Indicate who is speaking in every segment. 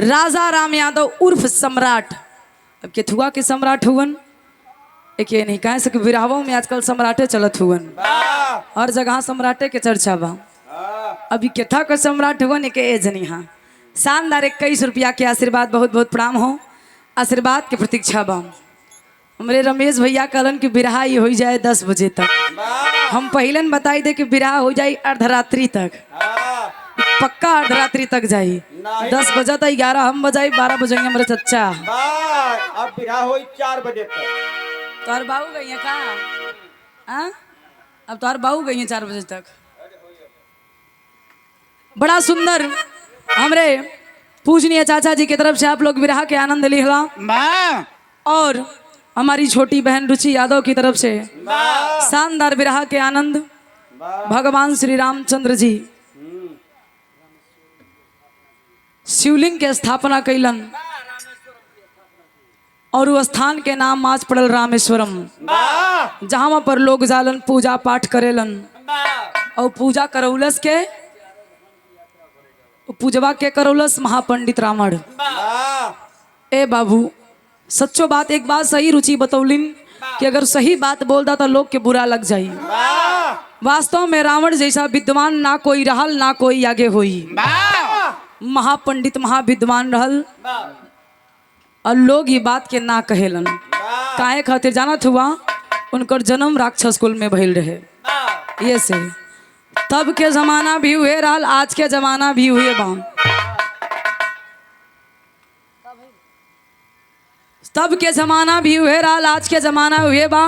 Speaker 1: राजा राम यादव उर्फ सम्राट। अब केथुआ के सम्राट हुवन एक नहीं कह सके, बिराहों में आजकल सम्राटे चलत हुवन, हर जगह सम्राटे के चर्चा बा। अभी केथा का सम्राट हुवन एक एजनी हाँ शानदार 21 रुपया के आशीर्वाद, बहुत बहुत प्रणाम हो, आशीर्वाद के प्रतीक्षा बा। हमारे रमेश भैया कहलन कि बिरहा ये हो जाए 10 बजे तक, हम पहले बताई दे कि बिरहा हो जाए अर्धरात्रि तक, पक्का अर्धरात्रि तक जाई। 10 बजे तक 11 हम बजाई, 12 बजेंगे हमारे चच्चा।
Speaker 2: अब बिरहा हो 4 बजे तक।
Speaker 1: तोहर बाबू गई है का? अब तोहर बाबू गई है 4 बजे तक। बड़ा सुंदर हमरे पूजनीय चाचा जी की तरफ से आप लोग बिरहा के आनंद लिहला, और हमारी छोटी बहन रुचि यादव की तरफ से शानदार बिरहा के आनंद। भगवान श्री रामचंद्र जी शिवलिंग के स्थापना कैलन और वो स्थान के नाम आज पड़ल रामेश्वरम, जहाँ पर लोग जालन पूजा पाठ करेलन। और पूजा करौलस के पूजवा के करौलस महापंडित रावण। ए बाबू सच्चो बात, एक बात सही रुचि बतौलिन कि अगर सही बात बोलता तो लोग के बुरा लग जाई। वास्तव में रावण जैसा विद्वान ना कोई रहल, ना कोई आगे होई। महापंडित महाविद्वान रहल और लोग ये बात के ना कहेलन। काहे खातिर जानत हुआ? उनकर जन्म राक्षस कुल में भइल रहे। ये से तब के जमाना भी हुए रहल, आज के जमाना भी हुए बा। तब के जमाना भी हुए रहल, आज के जमाना हुए बा।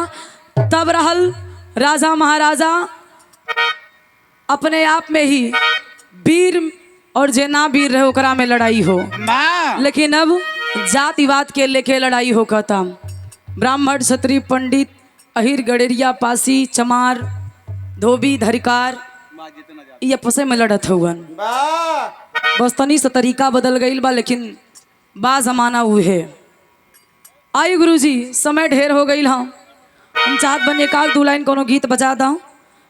Speaker 1: तब रहल राजा महाराजा अपने आप में ही वीर, और जे ना वीर रहे ओकरा में लड़ाई हो। लेकिन अब जातिवाद के लेके लड़ाई हो कहता। ब्राह्मण क्षत्रिय पंडित अहिर गडेरिया पासी चमार धोबी धरिकार ये आपस में लड़त हुवन। बस तनी से तरीका बदल गई बा, लेकिन बा जमाना हुए। आई गुरुजी समय ढेर हो गई। हम चाहत बन एक आध 2 लाइन कोनो गीत बजा दा,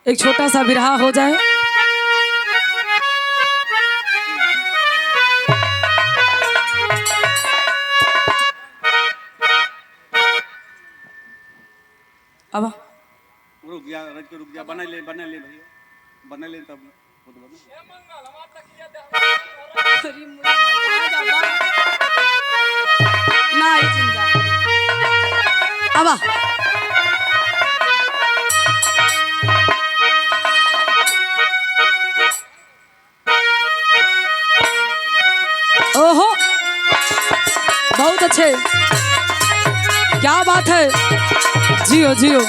Speaker 1: एक छोटा सा बिरहा हो जाए। अब
Speaker 2: रुक जा बना ले भैया, बना ले तब खुद
Speaker 1: ना अब ओहो बहुत अच्छे, क्या बात है, जियो जियो।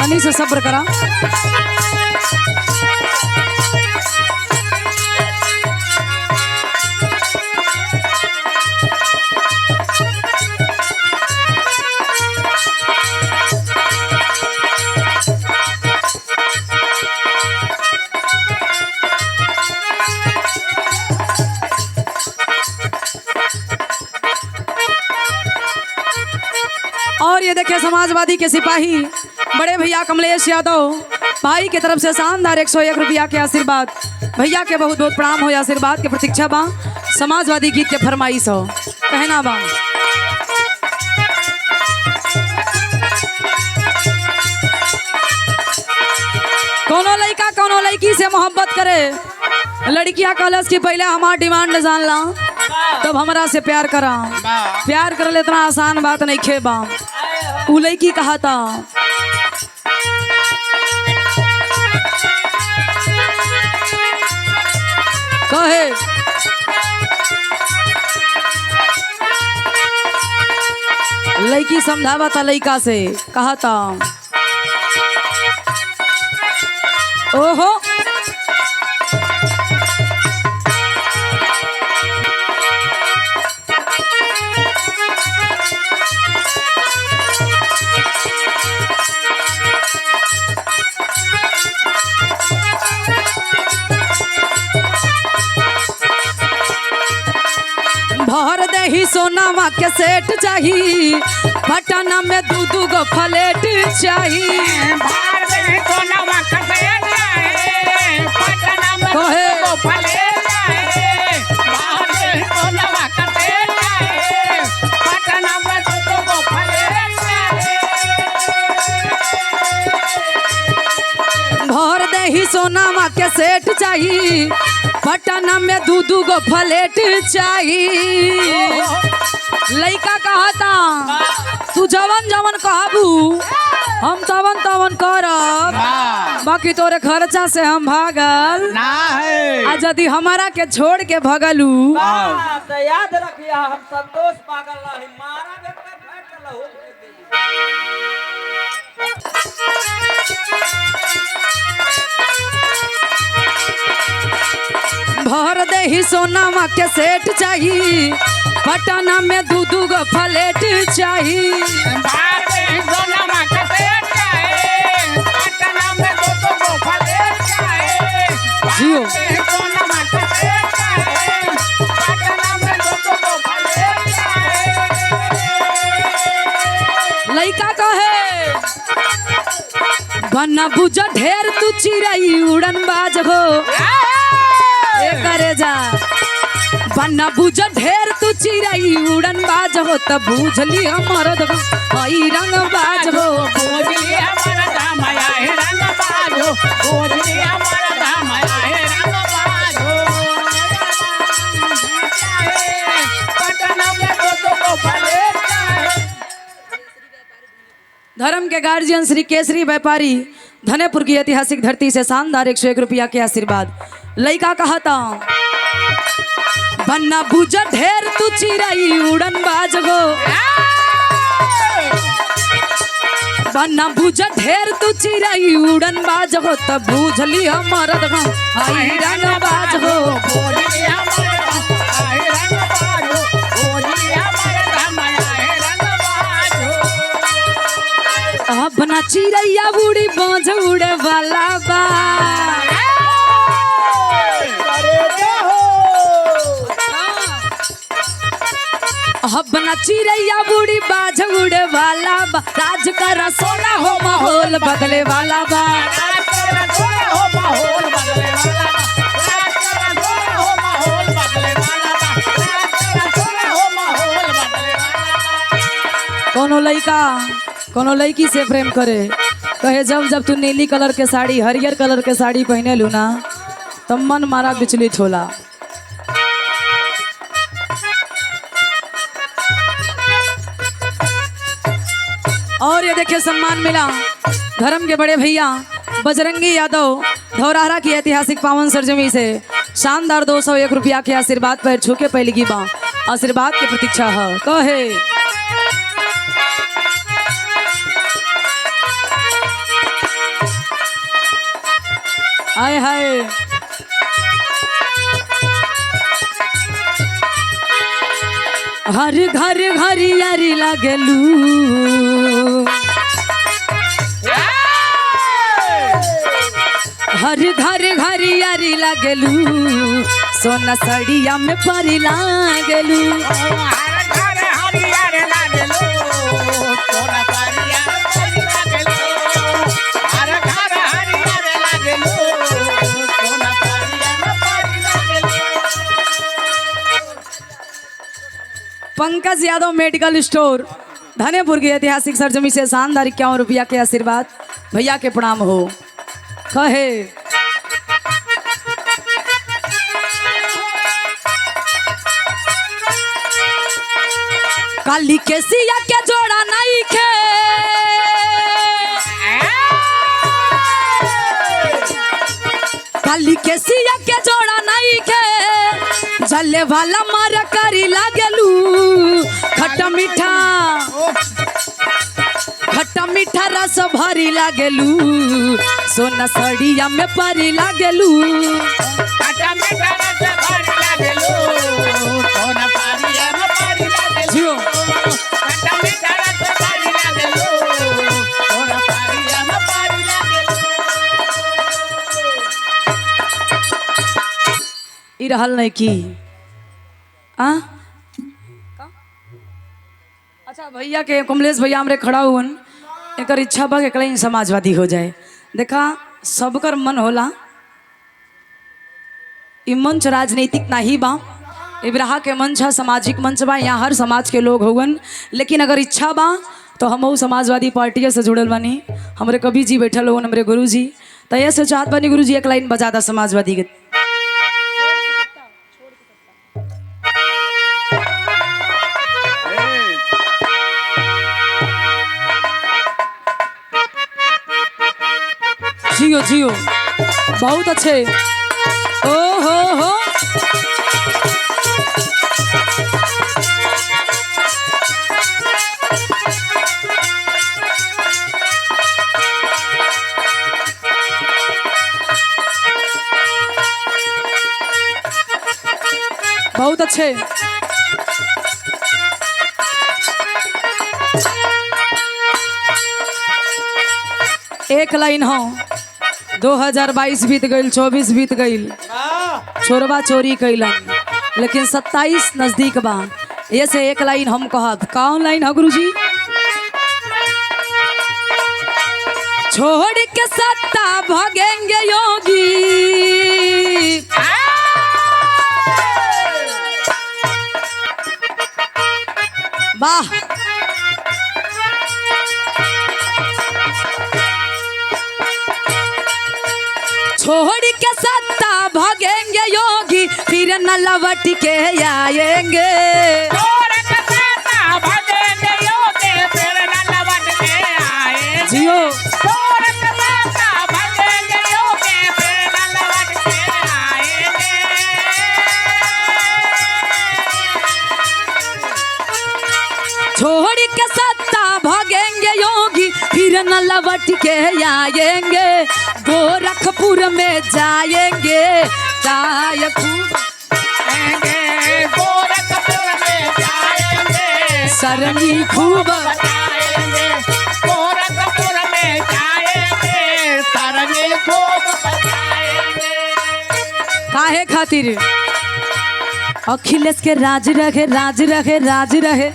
Speaker 1: अनी से सब्र करा। और ये देखिए समाजवादी के सिपाही बड़े भैया कमलेश यादव भाई की तरफ से शानदार 101 रुपया के आशीर्वाद। भैया के बहुत बहुत प्रणाम हो, आशीर्वाद के प्रतीक्षा बा। समाजवादी गीत के फरमाइश हो कहना बा। कोनो लड़का कोनो लड़की से मोहब्बत करे, लड़कियां कहलस कि पहले हमार डिमांड जान ला तब हमरा से प्यार करा। प्यार करल इतना आसान बात नहीं खेबा। उ लड़की कहा था कहे लड़की समझावा था, लड़का से कहा था ओहो भर दे दही सोनामा के सेट चाही पटना में दू दू गो फ्लैट चाही
Speaker 3: भार दे सोनामा के सेट चाही पटना में दू
Speaker 1: कहे।
Speaker 3: दू गो फ्लैट चाही भार दे सोनामा के सेट चाही पटना में दू दू गो फ्लैट चाही
Speaker 1: भर दही सोनामा के सेट चाही पटना में दू दू गो फ्लैट चाही लइका कहता तू जवन जवन कहबू हम तवन तवन करब बाकी तोरे खर्चा से हम भागल
Speaker 3: ना है
Speaker 1: आ यदि हमारा के छोड़ के भगलू
Speaker 4: तो याद रखिए हम संतोष पागल रही मारा बेटा फैट लहू
Speaker 1: भर दही सोनामा के सेट चाही पटना में दू दू गो फ्लैट चाही
Speaker 3: भार दे सोनामा के सेट चाही पटना में दू दू गो फ्लैट चाही
Speaker 1: जियो
Speaker 3: सोनामा के सेट चाही पटना में दू दू गो फ्लैट चाही
Speaker 1: लइका कहे बना बुझ ढेर तू चिड़ई उड़न बाज हो ए करे जा बना बुझ ढेर तू चिड़ई उड़न बाज हो तब बुझली हमर हई रंग बाज हो
Speaker 3: बोझली हमारा धाम आया है रंग बाजो बोझली हमारा धाम आया है रंग बाजो पटना में दो दो को फ्लैट चाही
Speaker 1: धर्म के गार्जियन श्री केसरी व्यापारी धनेपुर की ऐतिहासिक धरती से शानदार 101 रुपया के आशीर्वाद लइका कहता बन्ना बुझ ढेर तू चिड़ई उड़न बाज गो बन्ना बुझ ढेर तू चिड़ई उड़न बाज हो तब बुझली हमर हई रंग बाज हो
Speaker 3: बोझली हमारा धाम आया है रंग बाजो बोझली हमारा धाम आया है रंग बाजो
Speaker 1: अपना चिड़ैया उड़ी बाज उड़े वाला बा अपना चिड़ैया उड़ी बाज उड़े वाला बा राज कर सोना हो माहौल बदले वाला बा
Speaker 3: राज तेरा जोड़ा हो माहौल बदले वाला राज तेरा जोड़ा हो माहौल बदले वाला राज तेरा जोड़ा हो माहौल बदले वाला
Speaker 1: कोनो लइका कोनो लड़की से प्रेम करे कहे जब जब तू नीली कलर के साड़ी हरियर कलर के साड़ी पहने लू ना तब मन मारा विचलित होला और ये देखिए सम्मान मिला धर्म के बड़े भैया बजरंगी यादव धौराहरा की ऐतिहासिक पावन सरजमी से शानदार 201 रुपया के आशीर्वाद पर छूके पहली की बा आशीर्वाद की प्रतीक्षा है कहे हाय हाय हर घर हरियारी लगलू हर घर हरियारी लगलू सोना सड़िया में परी लागलू
Speaker 3: हर घर हरियर लागलो तोरा परिया परी लागलो हर घर हरियर लागलो तोरा परिया परी लागलो
Speaker 1: पंकज यादव मेडिकल स्टोर धनेपुर की ऐतिहासिक सरजमी से शानदार 51 रुपया के आशीर्वाद भैया के प्रणाम हो कहे काली के सिया के जोड़ा नहीं खे काली के सिया के जोड़ा नहीं खे जले वाला मार करी लागलू खट्टा मीठा रस भरी लागलू सोना सड़िया में परी लागलू
Speaker 3: खट्टा मीठा रस भरी लागलो तोरा परिया परी लागलो
Speaker 1: जियो
Speaker 3: खट्टा मीठा रस भरी लागलो तोरा परिया परी लागलो
Speaker 1: ई रहल नहीं की आ अच्छा भैया के कमलेश भैया हमरे खड़ा हुअन एक इच्छा बा के कहीं समाजवादी हो जाए। देखा सबकर मन होला, इ मंच राजनीतिक नहीं बा, इब्राहा के मंच है, सामाजिक मंच बा, यहाँ हर समाज के लोग हुवन। लेकिन अगर इच्छा बा तो हम समाजवादी पार्टी से जुड़ल बानी, हमरे कवि जी बैठल हुवन, हमरे गुरु जी, तो ऐसे चाहत बानी गुरु जी एक लाइन बजा दा समाजवादी के। जियो जियो बहुत अच्छे। ओ हो बहुत अच्छे। एक लाइन हो, 2022 बीत गईल, 24 बीत गईल, छोरबा चोरी कैलन, लेकिन 27 नजदीक बा। ये से एक लाइन हम कहब, कौन लाइन है गुरु जी? छोड़ के सत्ता भगेंगे योगी, वाह। छोड़ के सत्ता भागेंगे योगी, फिर न लौट के आएंगे।
Speaker 3: छोड़ के सत्ता भागेंगे योगी, फिर न लौट के आएंगे।
Speaker 1: जियो
Speaker 3: छोड़ के सत्ता भागेंगे योगी, फिर न लौट के आएंगे।
Speaker 1: छोड़ के सत्ता भागेंगे योगी, फिर न लौट के आएंगे। गोरखपुर में जाएंगे, चाय खूब
Speaker 3: आएंगे। गोरखपुर में जाएंगे,
Speaker 1: सरनी खूब
Speaker 3: बजाएंगे। गोरखपुर में जाएंगे, सरनी खूब बजाएंगे।
Speaker 1: काहे खातिर? अखिलेश के राज रहे, राज रहे, राज रहे।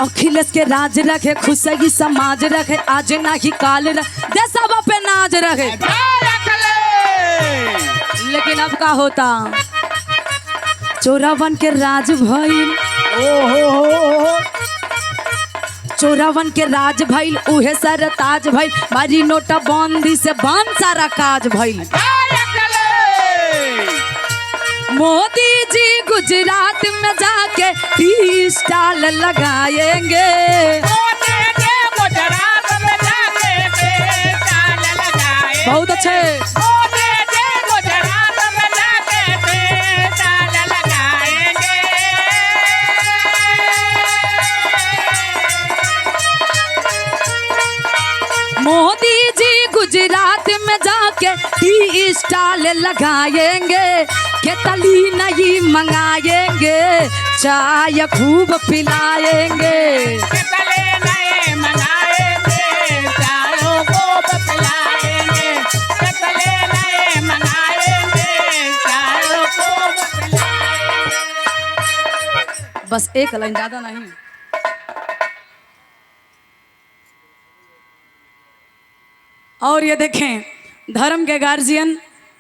Speaker 1: अखिलेश के राज रखे, खुशगी समाज रखे, आज ना ही काल रखे, देशवा पे नाज रखे। लेकिन अब का होता? चोरावन के राज भइल, चोरावन के राज भइल, उहे सर ताज भइल, मारी नोटा बंदी से बंद सारा काज भइल। मोदी जी गुजरात में जाके टी स्टाल लगाएंगे।
Speaker 3: मोदी जी गुजरात में जाके टी स्टाल लगाएंगे।
Speaker 1: बहुत अच्छे।
Speaker 3: मोदी जी गुजरात में जाके टी स्टाल लगाएंगे।
Speaker 1: मोदी जी गुजरात में जाके टी स्टाल लगाएंगे। केतली नहीं मंगाएंगे, चाय खूब पिलाएंगे।
Speaker 3: केतली नहीं मंगाएंगे, चाय खूब पिलाएंगे। केतली नहीं मंगाएंगे, चाय खूब पिलाएंगे।
Speaker 1: बस एक लाइन, ज्यादा नहीं। और ये देखें, धर्म के गार्जियन,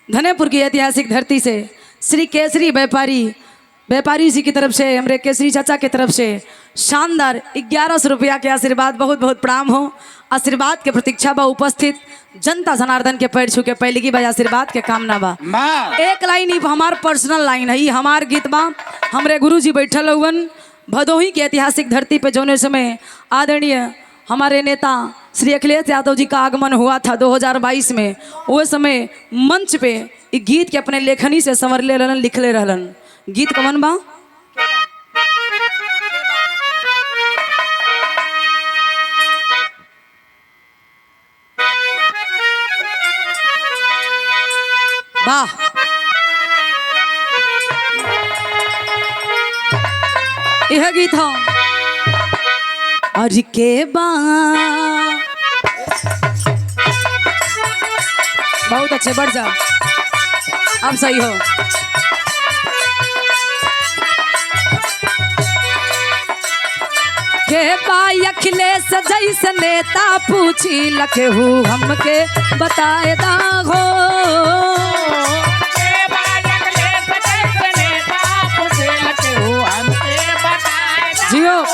Speaker 1: धनेपुर की ऐतिहासिक धरती से श्री केसरी व्यापारी जी की तरफ से, हमरे केसरी चाचा की तरफ से शानदार 1100 रुपया के आशीर्वाद, बहुत बहुत प्रणाम हो। आशीर्वाद के प्रतीक्षा बा, उपस्थित जनता जनार्दन के पैर छू के पहले की भाई आशीर्वाद के कामना बा। एक लाइन ही हमार पर्सनल लाइन है, हमार गीत बा। हमरे गुरु जी बैठल हुवन भदोही की ऐतिहासिक धरती पे, जौने समय आदरणीय हमारे नेता श्री अखिलेश यादव जी का आगमन हुआ था 2022 में। वो समय मंच पे एक गीत के अपने लेखनी से संवरले रहलन, लिखले रहलन। गीत कवन बा? वाह, यह गीत हो। और के बा बहुत अच्छे, बढ़ जा, अब सही हो। के बाई अखिलेश जैसे नेता पूछी लखे हूँ हमके बताए दा हो।
Speaker 3: के बालक ले सजैसे नेता पुछिल केहू हमके बताए दा
Speaker 1: जियो।
Speaker 3: हो।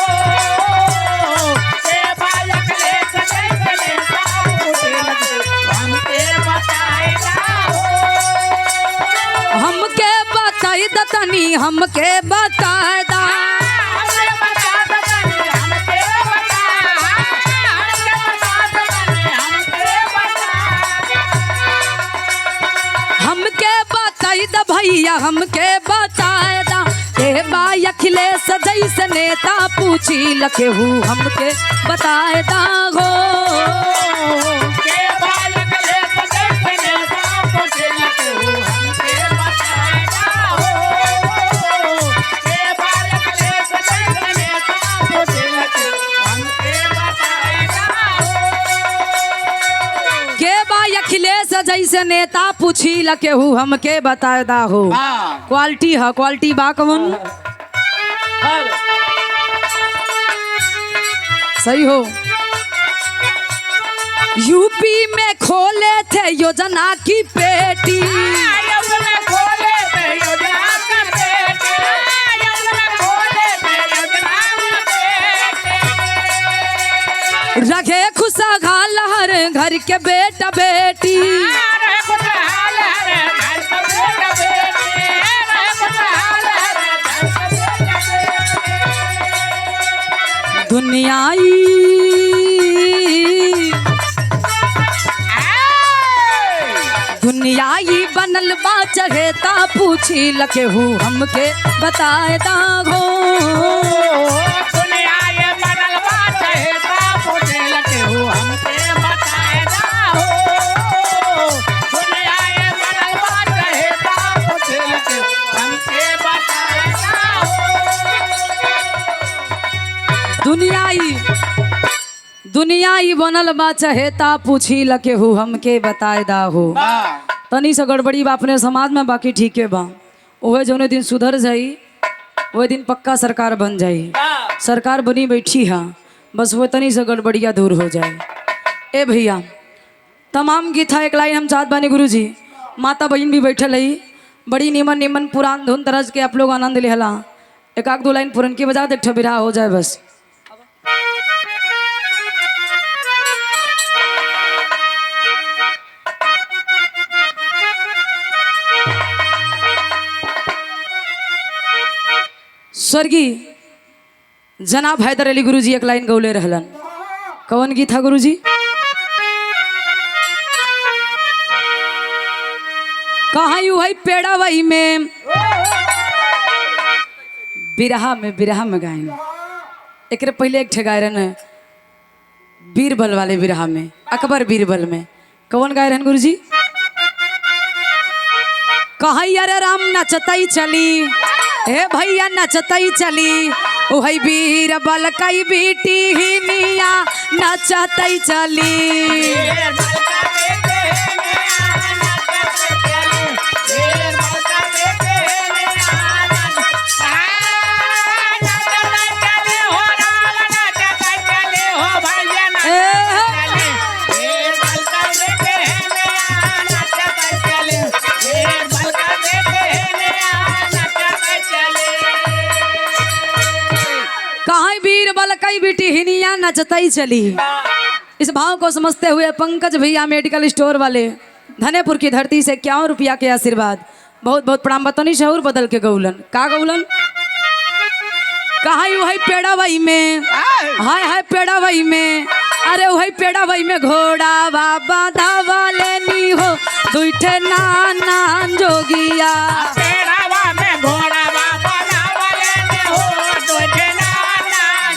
Speaker 3: के बालक ले सजैसे नेता पुछिल केहू हमके बताए दा हो।
Speaker 1: हमके बताई दा तनी हमके बताए दा।
Speaker 3: हमके बता दो तनी हमके बता। हमके बता दो तनी हमके बता।
Speaker 1: हमके बताई दा भैया हमके बताए दा। के बाई अखिलेश जैसे नेता पूछी लखे हूँ हमके बताए दा हो।
Speaker 3: के बालक ले सजैसे नेता पुछिल केहू हमके बताए दा हो। के बालक ले सजैसे नेता पुछिल केहू हमके बताए दा हो।
Speaker 1: के बाई अखिलेश जैसे नेता पूछी लखे हूँ हमके बताए दा हो। क्वालिटी है क्वालिटी बा कवन सही हो। यूपी में खोले थे योजना की पेटी।
Speaker 3: योजना खोले थे योजना का पेट। योजना खोले थे योजना का पेट।
Speaker 1: रखे खुशहाल हर घर के बेटा बेटी।
Speaker 3: अरे खुशहाल है घर का बेटा बेटी। अरे खुशहाल है घर का बेटा बेटी।
Speaker 1: दुनियाई दुनियाई बनल बा चहेता पूछी लखे हूँ हमके बताए दा हो।
Speaker 3: दुनिया ये बनल बा चहेता पुछिल केहू हमके बताए दा हो। दुनिया ये बनल बा चहेता पुछिल केहू हमके बताए दा हो।
Speaker 1: दुनियाई बनल बा चहेता पूछी लखे हूँ हमके बताए दा हो। तनी से गड़बड़ी बा अपने समाज में बाकी ठीके बा। ओहे जौने दिन सुधर जाई वही दिन पक्का सरकार बन जाई। सरकार बनी बैठी है बस वो तनी से गड़बड़िया दूर हो जाए। ए भैया तमाम गीत है एक लाइन हम चाहत बानी गुरुजी माता बहन भी बैठल है बड़ी नीमन नीमन पुरान धुन तरज के आप लोग आनंद लेहला। एक आध दो लाइन पुरन की बजा देख बिरहा हो जाए बस। स्वर्गीय जनाब हैदर अली गुरुजी एक लाइन गौले रहलन। कौन गीत था गुरुजी? कहाँ यू है पेड़ा वही में बिरहा में गायन। एक पहले एक ठे गाय रहन बीरबल वाले बिरहा में अकबर बीरबल में। कौन गाय रहन गुरुजी? कहाँ अरे राम नचतई चली हे भैया नचतई चली ओहई बीरबल कई बेटी ही मिया नचतई चली। कई बेटी हिनिया नचतई चली। इस भाव को समझते हुए पंकज भैया मेडिकल स्टोर वाले धनेपुर की धरती से 51 रुपया के आशीर्वाद बहुत बहुत प्रणाम। बतनी शहर बदल के गौलन का गौलन कहा वही पेड़ा वही में हाय पेड़ा वही में अरे वही पेड़ा वही में घोड़ा बाबा धावा लेनी हो दुइठे नाना जोगिया।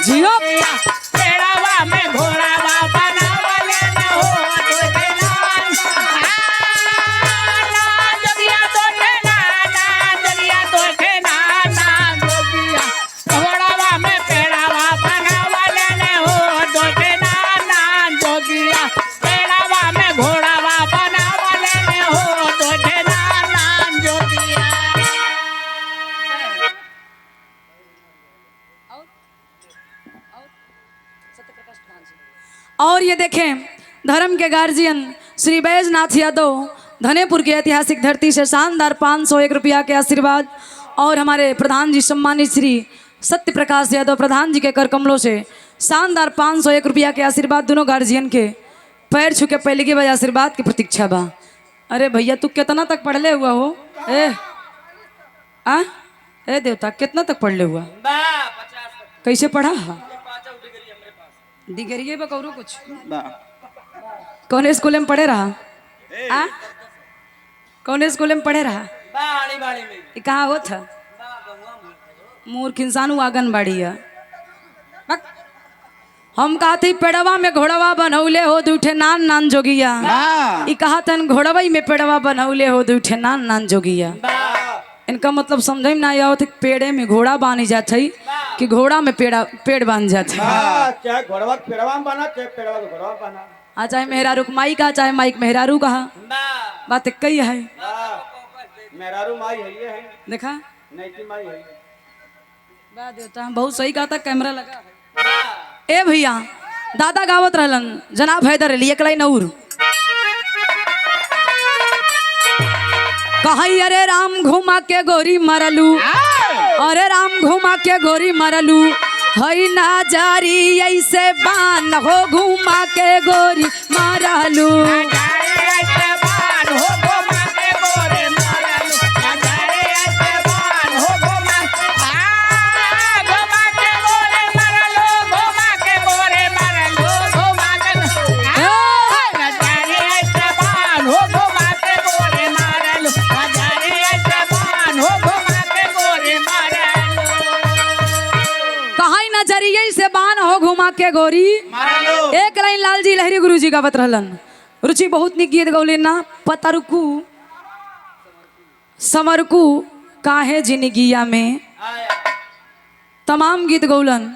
Speaker 1: जियो
Speaker 3: घोड़ा
Speaker 1: और ये देखें धर्म के गार्जियन श्री बैजनाथ यादव धनेपुर की ऐतिहासिक धरती से शानदार 501 रुपया के आशीर्वाद और हमारे प्रधान जी सम्मानित श्री सत्य प्रकाश यादव प्रधान जी के कर कमलों से शानदार 501 रुपया के आशीर्वाद दोनों गार्जियन के पैर छू के पहले की वजह आशीर्वाद की प्रतीक्षा बा। अरे भैया तू कितना तक पढ़ले हुआ हो? ए देवता कितना तक पढ़ले हुआ?
Speaker 4: 50
Speaker 1: कैसे पढ़ा?
Speaker 4: 5 डिग्री हमरे पास।
Speaker 1: डिग्री बकौरू कुछ
Speaker 2: बा
Speaker 1: कौन स्कूल में पढ़े रहा? कौन स्कूल में पढ़े रहा?
Speaker 4: बाड़ी बाड़ी में
Speaker 1: ये कहाँ हो था? मूर्ख इंसान आंगनबाड़ी है। हम कहते पेड़वा में घोड़वा बनौले हो दूठे नान नान जोगिया। ई कहा तन घोड़वा में पेड़वा बनौले हो दूठे नान नान जोगिया। इनका मतलब समझ में ना आया होता पेड़े में घोड़ा बांधी जात है कि घोड़ा में पेड़ बांध जाते हैं।
Speaker 3: चाहे घोड़वा पेड़वा में बना चाहे पेड़वा के घोड़वा में बना।
Speaker 1: चाहे मेहरारू माई कहा चाहे माई मेहरारू कहा बात एक ही है।
Speaker 3: मेहरारू माई है ये है
Speaker 1: देखा
Speaker 3: नहीं की माई है।
Speaker 1: बात देवता बहुत सही कहा था कैमरा लगा है। ए भैया दादा गावत रहलन जनाब हैदर अली एकलाई नऊर कहाई अरे राम घुमा के गोरी मरलू अरे राम घुमा के गोरी मरलू हई ना जारी ऐसे बान हो घुमा के गोरी मरलू। से बान हो घुमा के गोरी एक लाइन लालजी लहरी गुरुजी गावत रहलन। रुचि बहुत निक गीत गौले ना पतरकू समरकू काहे जिंदगिया में तमाम गीत गौलन।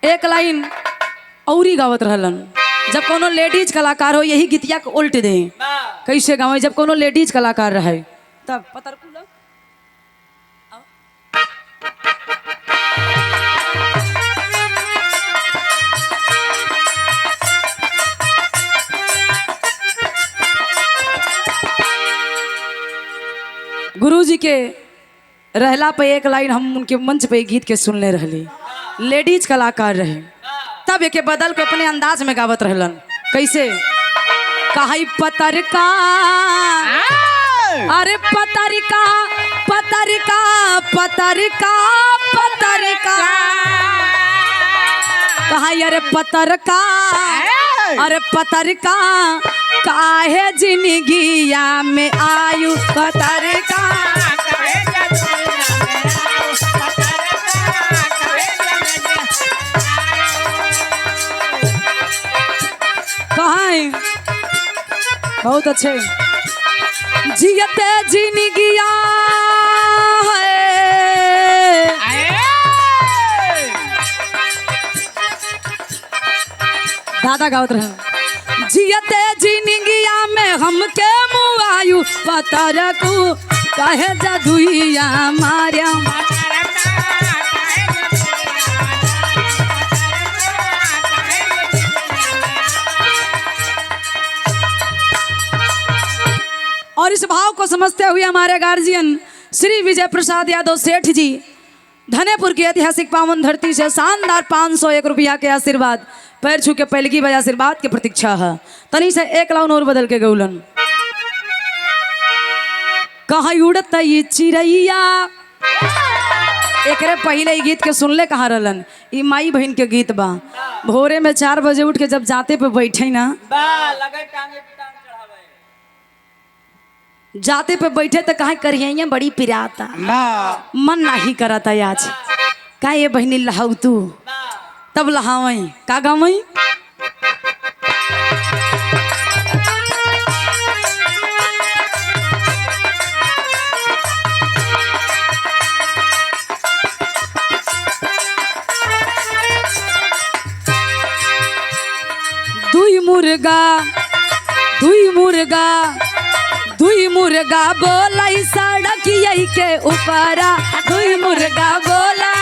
Speaker 1: एक लाइन औरी गावत रहलन जब कोनो लेडीज कलाकार हो यही गीतिया के उल्ट दे कैसे गावे जब कोनो लेडीज कलाकार रहे तब पतरकू गुरुजी के रहला पे एक लाइन हम उनके मंच पे गीत के सुनले रहली लेडीज कलाकार रहे तब एक बदल के अपने अंदाज में गावत रहलन कैसे कहाई पतरका अरे पतरका पतरका पतरका पतरका कहाई अरे पतरका अरे पतरका काहे जिंदगिया में आयु पतरका कहाँ बहुत अच्छे जियते जिंदगिया दादा गावत रहे जियते जिंदगिया में हमके मुआयु पतरकू कहे जादुइया मारिया और इस भाव को समझते हुए हमारे गार्जियन श्री विजय प्रसाद यादव सेठ जी धनेपुर की ऐतिहासिक पावन धरती से शानदार 501 रुपया के आशीर्वाद पैर छू के पहलकी बजा आशीर्वाद की प्रतीक्षा है तनी से एक लाउन और बदल के गौलन कहाँ उड़त ये चिड़ैया एकरे पहले ही गीत के सुनले कहाँ रहलन ई माई बहन के गीत बा भोरे में 4 बजे उठ के जब जाते पे बैठे ना जाते पे बैठे तो कहा करिए बड़ी पिराता मन नहीं करता आज का ये बहनी लहाऊ तू तब लहावई का गावई दुई मुर्गा दुई मुर्गा दुई मुर्गा बोलाई सड़किया के ऊपरा दुई मुर्गा बोलाई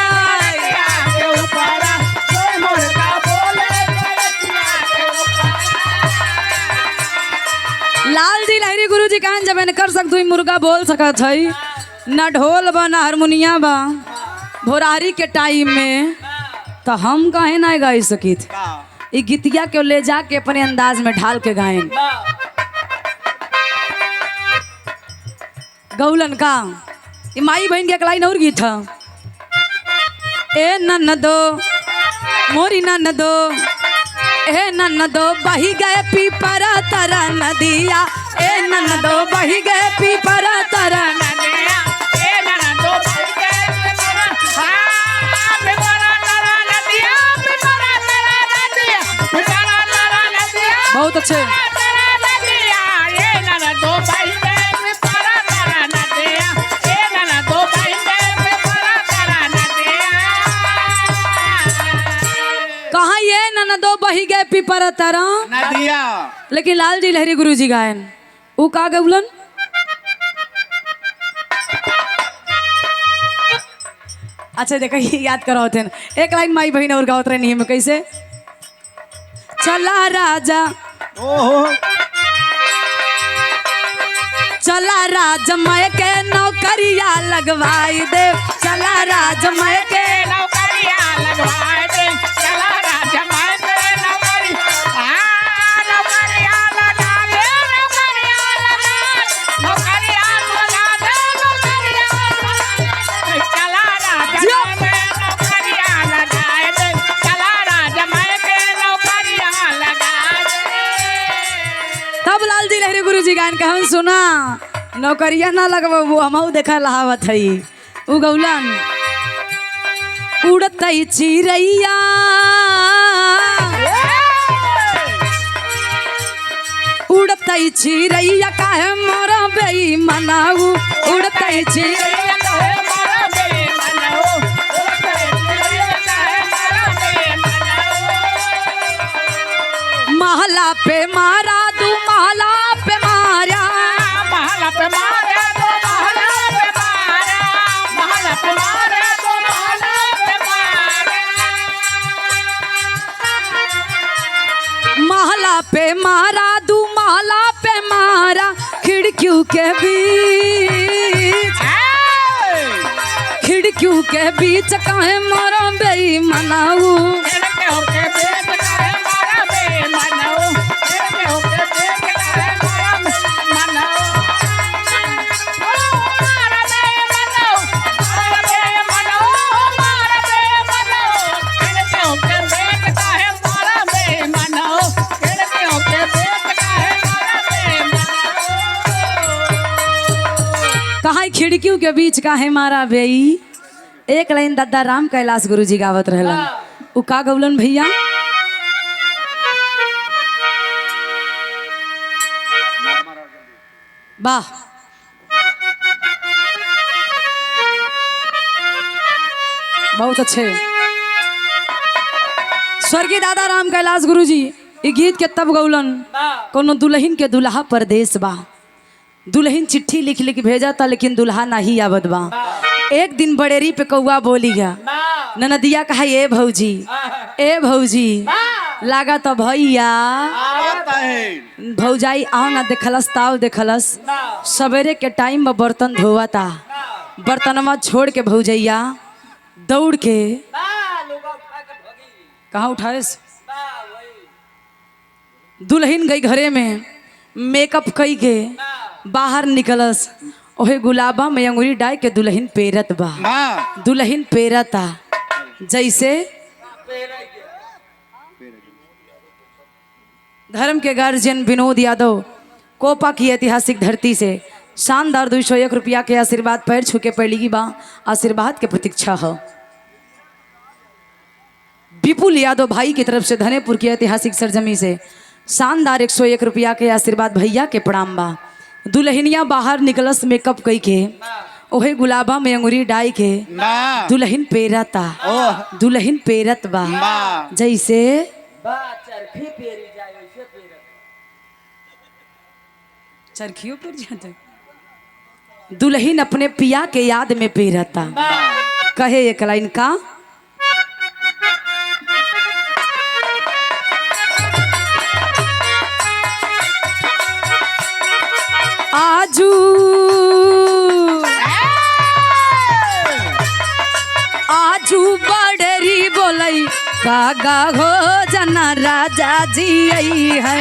Speaker 1: लाल जी लहरी गुरु जी कहन जब कर सक तू मुर्गा बोल सकत है न ढोल बा न हारमोनिया बा भोरारी के टाइम में तो हम कहे ना गा सकित ई गीतिया के ले जाके अपने अंदाज में ढाल के गायन गौलन का ई माई बहन के एक लाइन और गीत है ए नन्नदो मोरी नन्नदो ए नन्नदो बही गए पीपरा तरा नदिया ए नन्नदो बही गए पीपरा तरा नदिया बहुत अच्छे कहाँ ये ननदो बही गए पीपरा तरा
Speaker 3: नदिया
Speaker 1: लेकिन लाल जी लहरी गुरु जी गायन ऊ का गौलन अच्छा देखा याद करो थे एक लाइन माई बहन और गावत रही में कैसे चला राजा
Speaker 3: ओहो
Speaker 1: चला राज मैं के नौकरिया लगवाई दे चला राज मैं के
Speaker 3: नौकरिया लगवाए दे चला राजा मैं तेरे नौकरी नौकरिया लगा दे नौकरिया लगा दे चला राजा मैं नौकरिया लगाए दे चला राजा मैं तेरे नौकरिया लगा दे
Speaker 1: तब लाल जी लहरी गुरु जी गायन का हम सुना नौकरिया ना लगवा वो हम देखा लहावत है उ गौलन उड़तई चिरैया उड़तई चिरैया काहे मोरा बेईमानाऊ उड़तई चिरैया महला पे मारा तू महला पे मारा
Speaker 3: महला पे मारे तो महला पे मारा महला पे मारे तो महला पे मारा
Speaker 1: महला पे मारा दू महला पे मारा खिड़कियों के बीच खिड़कियों के बीच काहे मोरा बेईमानाऊ कहाँ खिड़कियों के बीच काहे मारा बेई एक लाइन दादा राम कैलाश गुरु जी गावत रहलन उ का गौलन भैया वाह बहुत अच्छे स्वर्गीय दादा राम कैलाश गुरु जी ये गीत के तब गौलन कोनो दुल्हन के दुल्हा परदेश बा दुल्हन चिट्ठी लिख लिख भेजा था लेकिन दुल्हा नहीं आवत बा एक दिन बड़ेरी पे कौआ बोली गया ननदिया कहा ए भौजी लागा तो भैया भौजाई आओ ना देखलस ताव देखलस सवेरे के टाइम में बर्तन धोवा था बर्तनवा छोड़ के भौजैया दौड़ के कहाँ उठाए दुल्हन गई घरे में मेकअप कई के बाहर निकलस ओहे गुलाबा में अंगूरी डाय के दुल्हन पेरत बा दुल्हन पेरता जैसे धर्म के गार्जियन विनोद यादव कोपा की ऐतिहासिक धरती से शानदार 201 रुपया के आशीर्वाद पैर छुके पड़ी की बा आशीर्वाद के प्रतीक्षा हो विपुल यादव भाई की तरफ से धनेपुर की ऐतिहासिक सरजमी से शानदार 101 रुपया के आशीर्वाद भैया के प्रणाम बा दुल्हनिया बाहर निकलस मेकअप कई के ओहे गुलाबा में अंगूरी डाई के दुल्हन पेरता दुल्हन पेरत बा जैसे चरखियों पर जाता दुल्हन अपने पिया के याद में पेरता कहे एक लाइन का आजू आजू बड़री बोलई कागा हो जना राजा जी आई है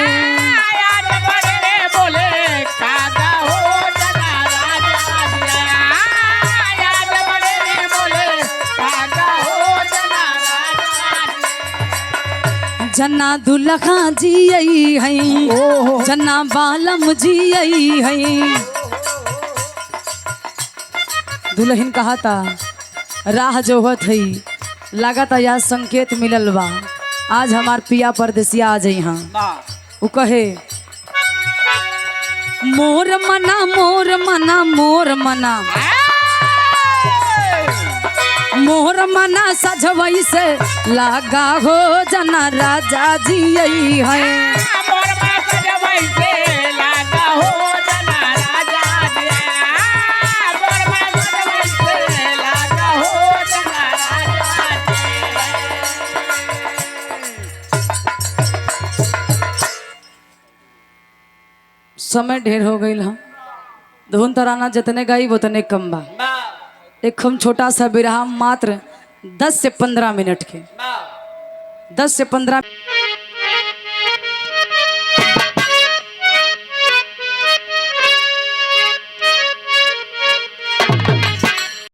Speaker 3: आज बड़े बोले कागा हो जना राजा दिया आज बड़े बोले कागा हो जना राजा
Speaker 1: जना दुल्हा जी आई है जना बालम जी आई है दुल्हन कहा था राह जो होत है लागत या संकेत मिलल बा आज हमार पिया परदेसिया आ जाई हाँ उ कहे मोर मना मोर मना मोर मना मोर मना सजवई से लागा हो जना राजा जी आई है
Speaker 3: मोर मात जवई से लागा हो जना राजा दिया मोर मात जवई से लागा हो जना राजा
Speaker 1: समय ढेर हो गई हाँ धुन तराना जितने गाई उतने कम बा एक हम छोटा सा बिरहा मात्र 10 से 15 मिनट के 10 से 15